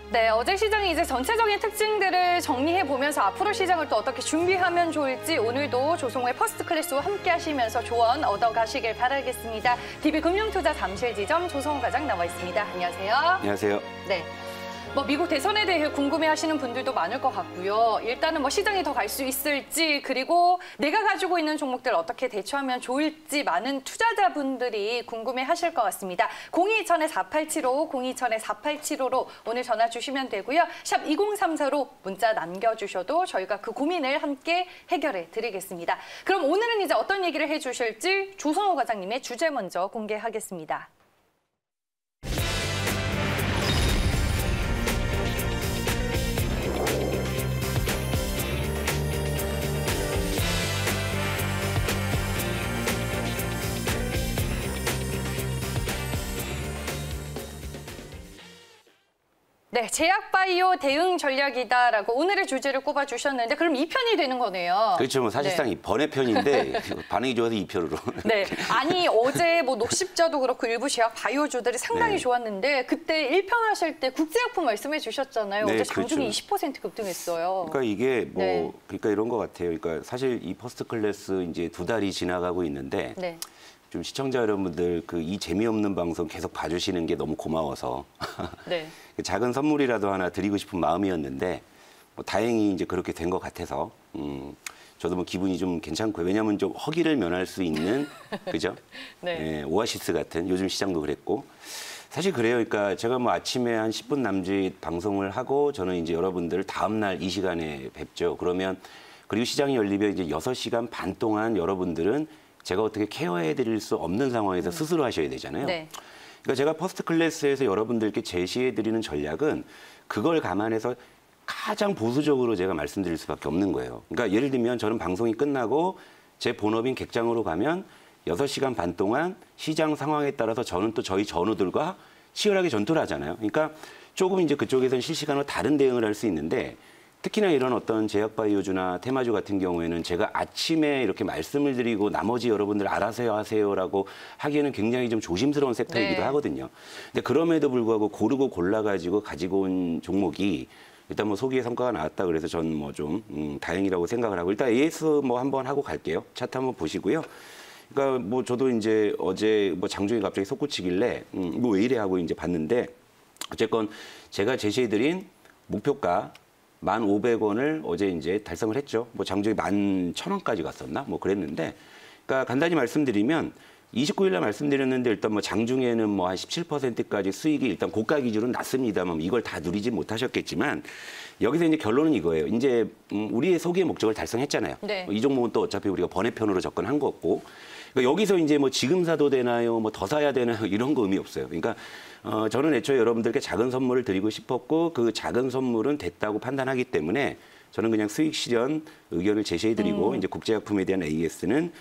네, 어제 시장이 이제 전체적인 특징들을 정리해보면서 앞으로 시장을 또 어떻게 준비하면 좋을지 오늘도 조성호의 퍼스트 클래스와 함께 하시면서 조언 얻어가시길 바라겠습니다. DB금융투자 잠실지점 조성호 과장 나와 있습니다. 안녕하세요. 안녕하세요. 네. 미국 대선에 대해 궁금해하시는 분들도 많을 것 같고요. 일단은 시장이 더 갈 수 있을지, 그리고 내가 가지고 있는 종목들 어떻게 대처하면 좋을지 많은 투자자분들이 궁금해하실 것 같습니다. 0220-4875, 0220-4875로 오늘 전화 주시면 되고요. 샵 2034로 문자 남겨주셔도 저희가 그 고민을 함께 해결해 드리겠습니다. 그럼 오늘은 이제 어떤 얘기를 해주실지 조성호 과장님의 주제 먼저 공개하겠습니다. 네, 제약바이오 대응 전략이다라고 오늘의 주제를 꼽아주셨는데 그럼 2편이 되는 거네요. 그렇죠. 사실상 네. 번외편인데 반응이 좋아서 2편으로. 네, 아니 어제 녹십자도 그렇고 일부 제약바이오주들이 상당히 네. 좋았는데 그때 1편 하실 때 국제약품 말씀해 주셨잖아요. 네, 어제 장중에 그렇죠. 20% 급등했어요. 그러니까 이게 네. 그러니까 이런 것 같아요. 그러니까 사실 이 퍼스트 클래스 이제 2달이 지나가고 있는데 네. 좀 시청자 여러분들 이 재미없는 방송 계속 봐주시는 게 너무 고마워서 네. 작은 선물이라도 하나 드리고 싶은 마음이었는데 다행히 이제 그렇게 된 것 같아서 저도 기분이 좀 괜찮고요. 왜냐하면 좀 허기를 면할 수 있는 그죠? 네. 오아시스 같은 요즘 시장도 그랬고 사실 그래요. 그러니까 제가 아침에 한 10분 남짓 방송을 하고 저는 이제 여러분들 다음 날 이 시간에 뵙죠. 그리고 시장이 열리면 이제 6시간 반 동안 여러분들은 제가 어떻게 케어해 드릴 수 없는 상황에서 스스로 하셔야 되잖아요. 네. 그러니까 제가 퍼스트 클래스에서 여러분들께 제시해 드리는 전략은 그걸 감안해서 가장 보수적으로 제가 말씀드릴 수밖에 없는 거예요. 그러니까 예를 들면 저는 방송이 끝나고 제 본업인 객장으로 가면 6시간 반 동안 시장 상황에 따라서 저는 또 저희 전우들과 치열하게 전투를 하잖아요. 그러니까 조금 이제 그쪽에서는 실시간으로 다른 대응을 할 수 있는데 특히나 이런 어떤 제약바이오주나 테마주 같은 경우에는 제가 아침에 이렇게 말씀을 드리고 나머지 여러분들 알아서 하세요라고 하기에는 굉장히 좀 조심스러운 섹터이기도 네. 하거든요. 근데 그럼에도 불구하고 고르고 골라가지고 가지고 온 종목이 일단 소기의 성과가 나왔다 그래서 저는 좀 다행이라고 생각을 하고 일단 AS 한번 하고 갈게요. 차트 한번 보시고요. 그러니까 저도 이제 어제 장중에 갑자기 솟구치길래 왜 이래 하고 이제 봤는데 어쨌건 제가 제시해드린 목표가 1,500원을 어제 이제 달성을 했죠. 장중에 11,000원까지 갔었나? 그랬는데, 그러니까 간단히 말씀드리면 29일 날 말씀드렸는데 일단 장중에는 한 17%까지 수익이 일단 고가 기준은 낮습니다만 이걸 다 누리지 못하셨겠지만 여기서 이제 결론은 이거예요. 이제 우리의 소기의 목적을 달성했잖아요. 네. 이 종목은 또 어차피 우리가 번외편으로 접근한 거고. 그러니까 여기서 이제 지금 사도 되나요? 더 사야 되나요? 이런 거 의미 없어요. 그러니까 저는 애초에 여러분들께 작은 선물을 드리고 싶었고 그 작은 선물은 됐다고 판단하기 때문에 저는 그냥 수익 실현 의견을 제시해드리고 이제 국제약품에 대한 AS는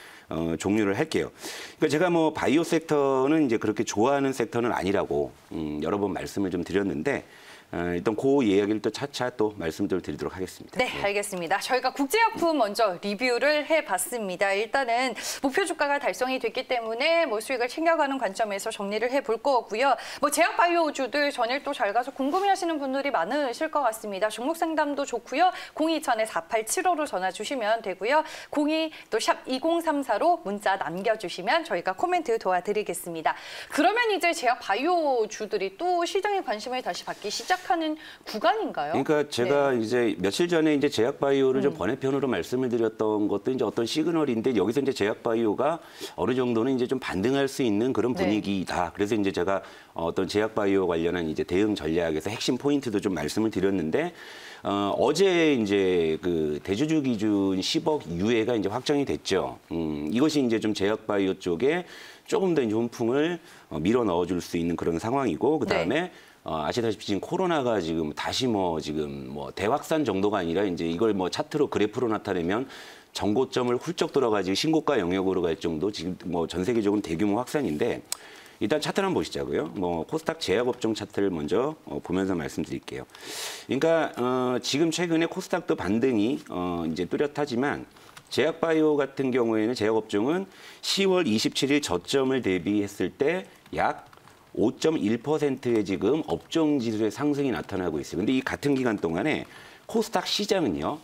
종료를 할게요. 그러니까 제가 바이오 섹터는 이제 그렇게 좋아하는 섹터는 아니라고 여러 번 말씀을 좀 드렸는데 일단 그 이야기를 또 차차 또 말씀을 드리도록 하겠습니다. 네, 알겠습니다. 저희가 국제약품 먼저 리뷰를 해봤습니다. 일단은 목표 주가가 달성이 됐기 때문에 수익을 챙겨가는 관점에서 정리를 해볼 거고요. 제약바이오주들 전일 또 잘 가서 궁금해하시는 분들이 많으실 것 같습니다. 종목 상담도 좋고요. 0220-4875로 전화 주시면 되고요. 02 또 샵 2034로 문자 남겨주시면 저희가 코멘트 도와드리겠습니다. 그러면 이제 제약바이오주들이 또 시장의 관심을 다시 받기 시작하는 구간인가요? 그러니까 제가 네. 이제 며칠 전에 이제 제약바이오를 좀 번외편으로 말씀을 드렸던 것도 이제 어떤 시그널인데 여기서 이제 제약바이오가 어느 정도는 이제 좀 반등할 수 있는 그런 분위기다. 네. 그래서 이제 제가 어떤 제약바이오 관련한 이제 대응 전략에서 핵심 포인트도 좀 말씀을 드렸는데 어제 이제 그 대주주 기준 10억 유예가 이제 확정이 됐죠. 이것이 이제 좀 제약바이오 쪽에 조금 더 이제 훈풍을 밀어 넣어줄 수 있는 그런 상황이고 그다음에 네. 아시다시피 지금 코로나가 지금 다시 지금 대확산 정도가 아니라 이제 이걸 차트로 그래프로 나타내면 정고점을 훌쩍 들어가지고 신고가 영역으로 갈 정도 지금 전 세계적으로 대규모 확산인데 일단 차트를 한번 보시자고요. 코스닥 제약업종 차트를 먼저 보면서 말씀드릴게요. 그러니까 지금 최근에 코스닥도 반등이 이제 뚜렷하지만 제약바이오 같은 경우에는 제약업종은 10월 27일 저점을 대비했을 때 약 5.1%의 지금 업종 지수의 상승이 나타나고 있어요. 근데 이 같은 기간 동안에 코스닥 시장은요,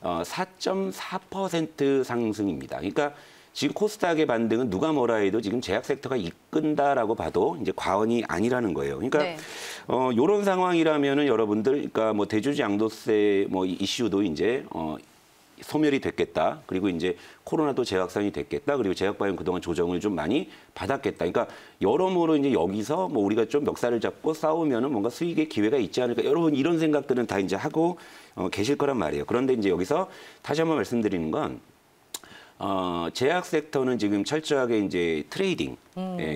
4.4% 상승입니다. 그러니까 지금 코스닥의 반등은 누가 뭐라 해도 지금 제약 섹터가 이끈다라고 봐도 이제 과언이 아니라는 거예요. 그러니까 네. 이런 상황이라면은 여러분들, 그러니까 뭐 대주주 양도세 뭐 이슈도 이제 소멸이 됐겠다. 그리고 이제 코로나도 재확산이 됐겠다. 그리고 제약바이오는 그동안 조정을 좀 많이 받았겠다. 그러니까 여러모로 이제 여기서 뭐 우리가 좀 멱살을 잡고 싸우면은 뭔가 수익의 기회가 있지 않을까. 여러분 이런 생각들은 다 이제 하고 계실 거란 말이에요. 그런데 이제 여기서 다시 한번 말씀드리는 건 제약 섹터는 지금 철저하게 이제 트레이딩,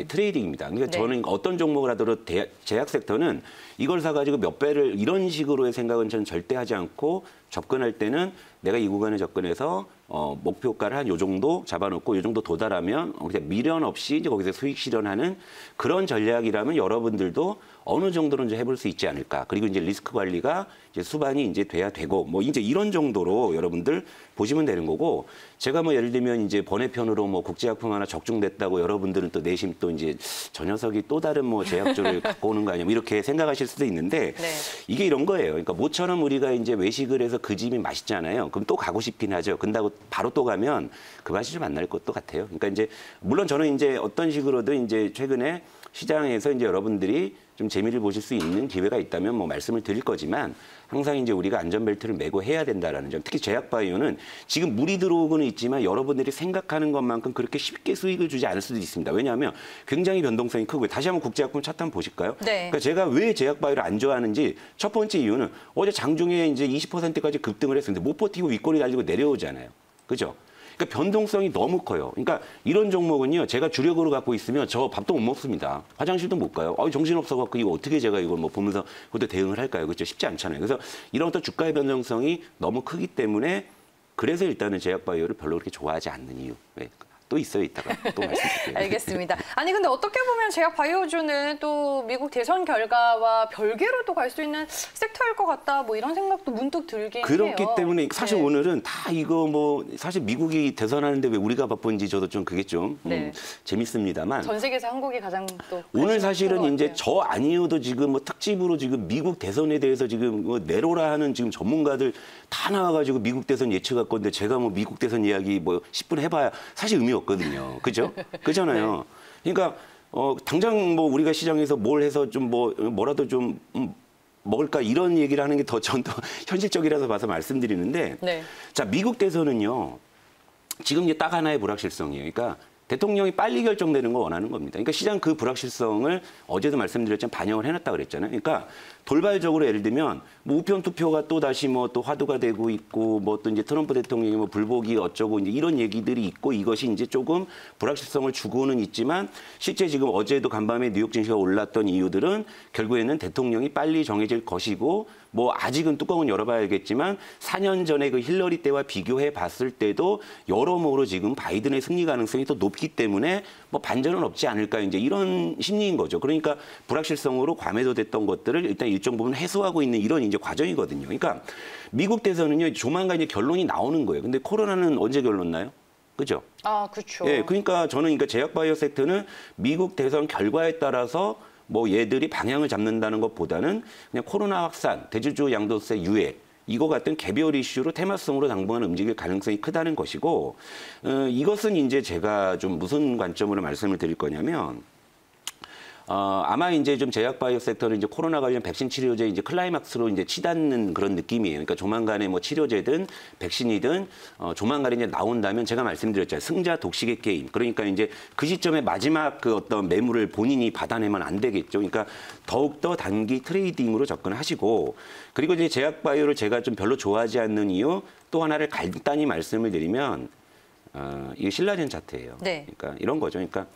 트레이딩입니다. 그러니까 네. 저는 어떤 종목을 하더라도 제약 섹터는 이걸 사가지고 몇 배를 이런 식으로의 생각은 저는 절대 하지 않고 접근할 때는 내가 이 구간에 접근해서 목표가를 한 요 정도 잡아놓고 요 정도 도달하면 그냥 미련 없이 이제 거기서 수익 실현하는 그런 전략이라면 여러분들도 어느 정도는 이제 해볼 수 있지 않을까. 그리고 이제 리스크 관리가 이제 수반이 이제 돼야 되고 뭐 이제 이런 정도로 여러분들 보시면 되는 거고 제가 뭐 예를 들면 이제 번외편으로 뭐 국제약품 하나 적중됐다고 여러분들은 또 내심 또 이제 저 녀석이 또 다른 뭐 제약조를 갖고 오는 거 아니야 뭐 이렇게 생각하실 수도 있는데 네. 이게 이런 거예요. 그러니까 모처럼 우리가 이제 외식을 해서 그 집이 맛있잖아요. 그럼 또 가고 싶긴 하죠. 근다고 바로 또 가면 그 맛이 좀 안 날 것도 같아요. 그러니까 이제 물론 저는 이제 어떤 식으로든 이제 최근에 시장에서 이제 여러분들이 좀 재미를 보실 수 있는 기회가 있다면 뭐 말씀을 드릴 거지만 항상 이제 우리가 안전벨트를 매고 해야 된다라는 점. 특히 제약바이오는 지금 물이 들어오고는 있지만 여러분들이 생각하는 것만큼 그렇게 쉽게 수익을 주지 않을 수도 있습니다. 왜냐하면 굉장히 변동성이 크고요. 다시 한번 국제약품 차트 한번 보실까요? 네. 그러니까 제가 왜 제약바이오를 안 좋아하는지 첫 번째 이유는 어제 장중에 이제 20%까지 급등을 했었는데 못 버티고 윗골이 달리고 내려오잖아요. 그죠? 그러니까 변동성이 너무 커요. 그러니까 이런 종목은요, 제가 주력으로 갖고 있으면 저 밥도 못 먹습니다. 화장실도 못 가요. 정신없어갖고 이거 어떻게 제가 이걸 뭐 보면서 그것도 대응을 할까요? 그렇죠? 쉽지 않잖아요. 그래서 이런 어떤 주가의 변동성이 너무 크기 때문에 그래서 일단은 제약바이오를 별로 그렇게 좋아하지 않는 이유. 네. 또 있어요, 이따가 또 말씀드릴게요. 알겠습니다. 아니 근데 어떻게 보면 제약 바이오주는 또 미국 대선 결과와 별개로 또 갈 수 있는 섹터일 것 같다. 뭐 이런 생각도 문득 들긴 해요. 그렇기 때문에 사실 네. 오늘은 다 이거 뭐 사실 미국이 대선하는데 왜 우리가 바쁜지 저도 좀 그게 좀 네. 재밌습니다만 전 세계에서 한국이 가장 또 오늘 사실은 관심이 이제 큰 것 저 아니어도 지금 뭐 특집으로 지금 미국 대선에 대해서 지금 뭐 내로라 하는 지금 전문가들 다 나와가지고 미국 대선 예측할 건데 제가 뭐 미국 대선 이야기 뭐 10분 해봐야 사실 의미 없거든요. 그죠? 그잖아요. 그러니까 당장 뭐 우리가 시장에서 뭘 해서 좀 뭐라도 좀 먹을까 이런 얘기를 하는 게 더 전 더 현실적이라서 봐서 말씀드리는데 네. 자 미국 대선은요 지금 이제 딱 하나의 불확실성이에요. 그러니까 대통령이 빨리 결정되는 걸 원하는 겁니다. 그러니까 시장 그 불확실성을 어제도 말씀드렸지만 반영을 해놨다 그랬잖아요. 그러니까 돌발적으로 예를 들면 뭐 우편 투표가 또 다시 뭐 또 화두가 되고 있고 뭐 또 이제 트럼프 대통령이 뭐 불복이 어쩌고 이제 이런 얘기들이 있고 이것이 이제 조금 불확실성을 주고는 있지만 실제 지금 어제도 간밤에 뉴욕 증시가 올랐던 이유들은 결국에는 대통령이 빨리 정해질 것이고 뭐 아직은 뚜껑은 열어봐야겠지만 4년 전에 그 힐러리 때와 비교해 봤을 때도 여러모로 지금 바이든의 승리 가능성이 더 높기 때문에 뭐 반전은 없지 않을까 이제 이런 심리인 거죠. 그러니까 불확실성으로 과매도됐던 것들을 일단 일정 부분 해소하고 있는 이런 이제 과정이거든요. 그러니까 미국 대선은요 조만간 이제 결론이 나오는 거예요. 근데 코로나는 언제 결론 나요? 그죠? 아, 그렇죠. 예, 그러니까 저는 그러니까 제약바이오 섹터는 미국 대선 결과에 따라서 뭐 얘들이 방향을 잡는다는 것보다는 그냥 코로나 확산, 대주주 양도세 유예 이거 같은 개별 이슈로 테마성으로 당분간 움직일 가능성이 크다는 것이고 이것은 이제 제가 좀 무슨 관점으로 말씀을 드릴 거냐면 아마 이제 좀 제약바이오 섹터는 이제 코로나 관련 백신 치료제 이제 클라이막스로 이제 치닫는 그런 느낌이에요. 그러니까 조만간에 뭐 치료제든 백신이든 조만간에 이제 나온다면 제가 말씀드렸잖아요. 승자 독식의 게임. 그러니까 이제 그 시점에 마지막 그 어떤 매물을 본인이 받아내면 안 되겠죠. 그러니까 더욱더 단기 트레이딩으로 접근하시고 그리고 이제 제약바이오를 제가 좀 별로 좋아하지 않는 이유 또 하나를 간단히 말씀을 드리면 이게 신라젠 차트예요. 네. 그러니까 이런 거죠. 그러니까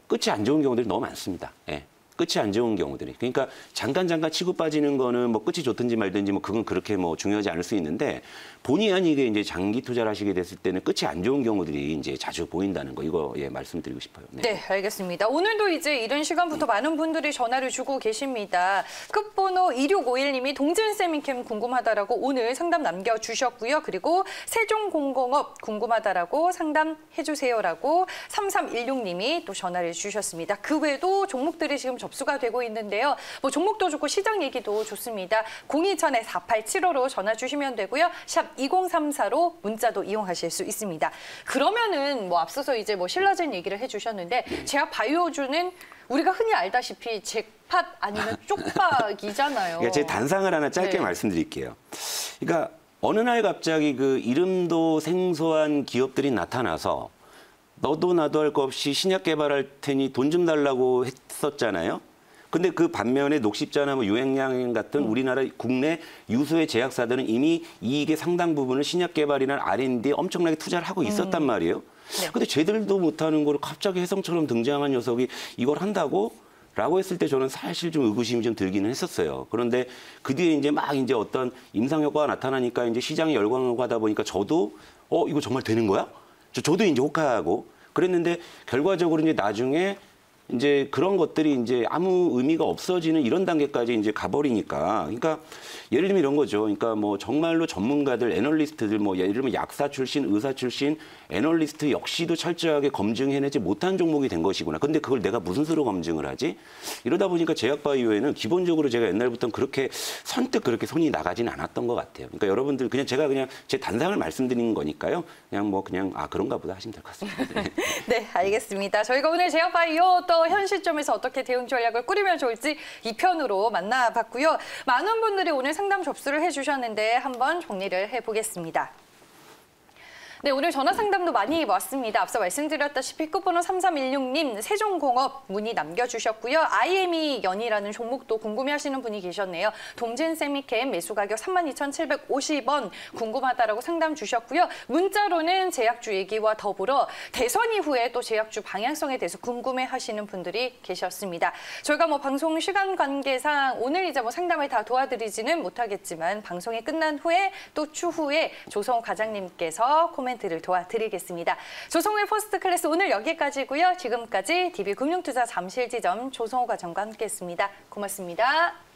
끝이 안 좋은 경우들이 너무 많습니다. 예. 끝이 안 좋은 경우들이. 그러니까 잠깐 치고 빠지는 거는 뭐 끝이 좋든지 말든지 뭐 그건 그렇게 뭐 중요하지 않을 수 있는데 본의 아니게 이제 장기 투자를 하시게 됐을 때는 끝이 안 좋은 경우들이 이제 자주 보인다는 거 이거 예, 말씀드리고 싶어요. 네, 알겠습니다. 오늘도 이제 이른 시간부터 많은 분들이 전화를 주고 계십니다. 끝번호 2651님이 동진세미캠 궁금하다라고 오늘 상담 남겨주셨고요. 그리고 세종공공업 궁금하다라고 상담해주세요라고 3316님이 또 전화를 주셨습니다. 그 외에도 종목들이 지금 접수가 되고 있는데요. 뭐 종목도 좋고 시장 얘기도 좋습니다. 027-4875로 전화 주시면 되고요. 샵 2034로 문자도 이용하실 수 있습니다. 그러면은 뭐 앞서서 이제 뭐 신라젠 얘기를 해주셨는데 제약 바이오주는 우리가 흔히 알다시피 잭팟 아니면 쪽박이잖아요. 그러니까 제 단상을 하나 짧게 네. 말씀드릴게요. 그러니까 어느 날 갑자기 그 이름도 생소한 기업들이 나타나서 너도 나도 할 거 없이 신약 개발할 테니 돈 좀 달라고 했었잖아요. 근데 그 반면에 녹십자나 뭐 유행약 같은 우리나라 국내 유수의 제약사들은 이미 이익의 상당 부분을 신약 개발이나 R&D에 엄청나게 투자를 하고 있었단 말이에요. 네. 근데 쟤들도 못하는 거를 갑자기 혜성처럼 등장한 녀석이 이걸 한다고? 라고 했을 때 저는 사실 좀 의구심이 좀 들기는 했었어요. 그런데 그 뒤에 이제 막 이제 어떤 임상 효과가 나타나니까 이제 시장이 열광하고 하다 보니까 저도 이거 정말 되는 거야? 저도 이제 혹하고 그랬는데 결과적으로 이제 나중에 이제 그런 것들이 이제 아무 의미가 없어지는 이런 단계까지 이제 가버리니까. 그러니까 예를 들면 이런 거죠. 그러니까 뭐 정말로 전문가들, 애널리스트들 뭐 예를 들면 약사 출신, 의사 출신, 애널리스트 역시도 철저하게 검증해내지 못한 종목이 된 것이구나. 근데 그걸 내가 무슨 수로 검증을 하지? 이러다 보니까 제약바이오에는 기본적으로 제가 옛날부터 그렇게 선뜻 그렇게 손이 나가진 않았던 것 같아요. 그러니까 여러분들 그냥 제가 그냥 제 단상을 말씀드리는 거니까요. 그냥 그런가 보다 하시면 될 것 같습니다. 네, 알겠습니다. 저희가 오늘 제약바이오 또 현 시점에서 어떻게 대응 전략을 꾸리면 좋을지 2편으로 만나봤고요. 많은 분들이 오늘 상담 접수를 해주셨는데 한번 정리를 해보겠습니다. 네, 오늘 전화 상담도 많이 왔습니다. 앞서 말씀드렸다시피 끝번호 3316님 세종공업 문의 남겨주셨고요. IME 연이라는 종목도 궁금해하시는 분이 계셨네요. 동진세미캠 매수 가격 32,750원 궁금하다라고 상담 주셨고요. 문자로는 제약주 얘기와 더불어 대선 이후에 또 제약주 방향성에 대해서 궁금해하시는 분들이 계셨습니다. 저희가 뭐 방송 시간 관계상 오늘 이제 뭐 상담을 다 도와드리지는 못하겠지만 방송이 끝난 후에 또 추후에 조성호 과장님께서 코멘트를 도와드리겠습니다. 조성호의 퍼스트 클래스 오늘 여기까지고요. 지금까지 DB금융투자 잠실지점 조성호 과장과 함께했습니다. 고맙습니다.